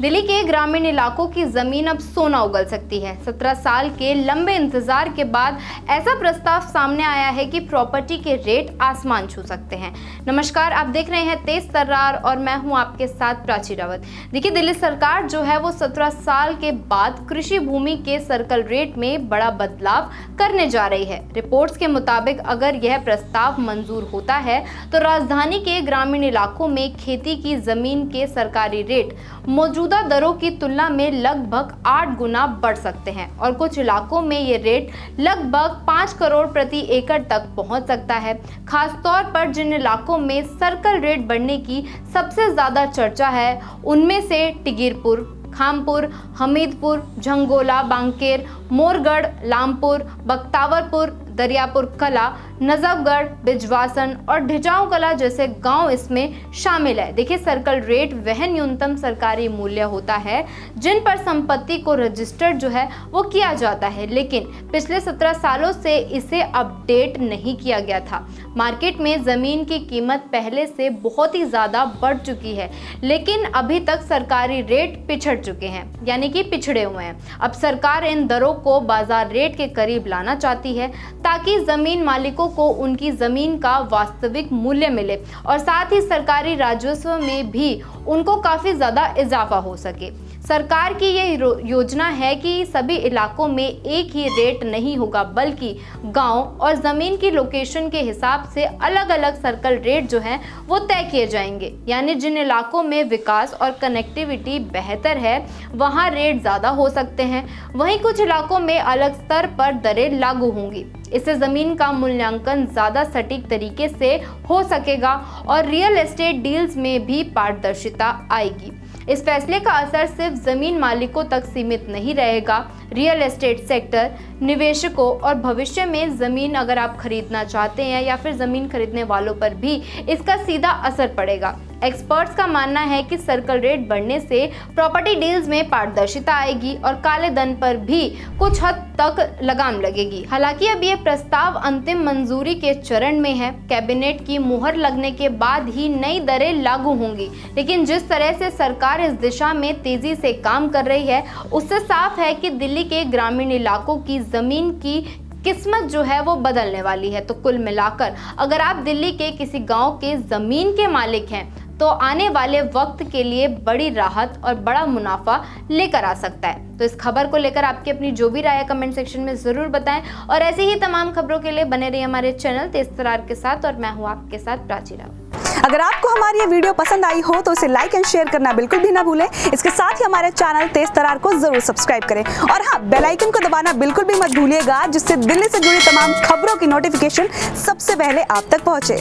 दिल्ली के ग्रामीण इलाकों की जमीन अब सोना उगल सकती है। 17 साल के लंबे इंतजार के बाद ऐसा प्रस्ताव सामने आया है कि प्रॉपर्टी के रेट आसमान छू सकते हैं। नमस्कार, आप देख रहे हैं तेज तर्रार और मैं हूं आपके साथ प्राची रावत। देखिए, दिल्ली सरकार जो है वो 17 साल के बाद कृषि भूमि के सर्कल रेट में बड़ा बदलाव करने जा रही है। रिपोर्ट्स के मुताबिक अगर यह प्रस्ताव मंजूर होता है तो राजधानी के ग्रामीण इलाकों में खेती की जमीन के सरकारी रेट मौजूदा दरों की तुलना में लगभग 8 गुना बढ़ सकते हैं और कुछ इलाकों में ये रेट लगभग 5 करोड़ प्रति एकड़ तक पहुंच सकता है। खासतौर पर जिन इलाकों में सर्कल रेट बढ़ने की सबसे ज्यादा चर्चा है उनमें से टिगिरपुर, खामपुर, हमीदपुर, झंगोला, बांकेर, मोरगढ़, लामपुर, बख्तावरपुर, दरियापुर कला, नजफगढ़, बिजवासन और ढिजाऊ कला जैसे गांव इसमें शामिल है। देखिए, सर्कल रेट वह न्यूनतम सरकारी मूल्य होता है जिन पर संपत्ति को रजिस्टर्ड जो है वो किया जाता है, लेकिन पिछले 17 सालों से इसे अपडेट नहीं किया गया था। मार्केट में जमीन की कीमत पहले से बहुत ही ज्यादा बढ़ चुकी है, लेकिन अभी तक सरकारी रेट पिछड़ चुके हैं, यानी कि पिछड़े हुए हैं। अब सरकार इन दरों को बाजार रेट के करीब लाना चाहती है ताकि जमीन मालिकों को उनकी जमीन का वास्तविक मूल्य मिले और साथ ही सरकारी राजस्व में भी उनको काफी ज्यादा इजाफा हो सके। सरकार की ये योजना है कि सभी इलाकों में एक ही रेट नहीं होगा, बल्कि गांव और जमीन की लोकेशन के हिसाब से अलग अलग सर्कल रेट जो हैं वो तय किए जाएंगे। यानी जिन इलाकों में विकास और कनेक्टिविटी बेहतर है वहां रेट ज़्यादा हो सकते हैं, वहीं कुछ इलाकों में अलग स्तर पर दरें लागू होंगी। इससे ज़मीन का मूल्यांकन ज़्यादा सटीक तरीके से हो सकेगा और रियल एस्टेट डील्स में भी पारदर्शिता आएगी। इस फैसले का असर सिर्फ जमीन मालिकों तक सीमित नहीं रहेगा। रियल एस्टेट सेक्टर, निवेशकों और भविष्य में जमीन अगर आप खरीदना चाहते हैं या फिर जमीन खरीदने वालों पर भी इसका सीधा असर पड़ेगा। एक्सपर्ट्स का मानना है कि सर्कल रेट बढ़ने से प्रॉपर्टी डील्स में पारदर्शिता आएगी और काले धन पर भी कुछ हद तक लगाम लगेगी। हालांकि अब यह प्रस्ताव अंतिम मंजूरी के चरण में है। कैबिनेट की मुहर लगने के बाद ही नई दरें लागू होंगी, लेकिन जिस तरह से सरकार इस दिशा में तेजी से काम कर रही है उससे साफ है कि दिल्ली के ग्रामीण इलाकों की जमीन की किस्मत जो है वो बदलने वाली है। तो कुल मिलाकर अगर आप दिल्ली के किसी गांव के जमीन के मालिक हैं तो आने वाले वक्त के लिए बड़ी राहत और बड़ा मुनाफा लेकर आ सकता है। तो इस खबर को लेकर आपकी अपनी जो भी राय है कमेंट सेक्शन में जरूर बताएं और ऐसी ही तमाम खबरों के लिए बने रहिए हमारे चैनल तेज तर्रार के साथ और मैं हूं आपके साथ प्राची रावत। अगर आपको हमारी ये वीडियो पसंद आई हो तो इसे लाइक एंड शेयर करना बिल्कुल भी ना भूलें। इसके साथ ही हमारे चैनल तेज तर्रार को जरूर सब्सक्राइब करें और हाँ, बेल आइकन को दबाना बिल्कुल भी मत भूलिएगा, जिससे दिल्ली से जुड़ी तमाम खबरों की नोटिफिकेशन सबसे पहले आप तक पहुंचे।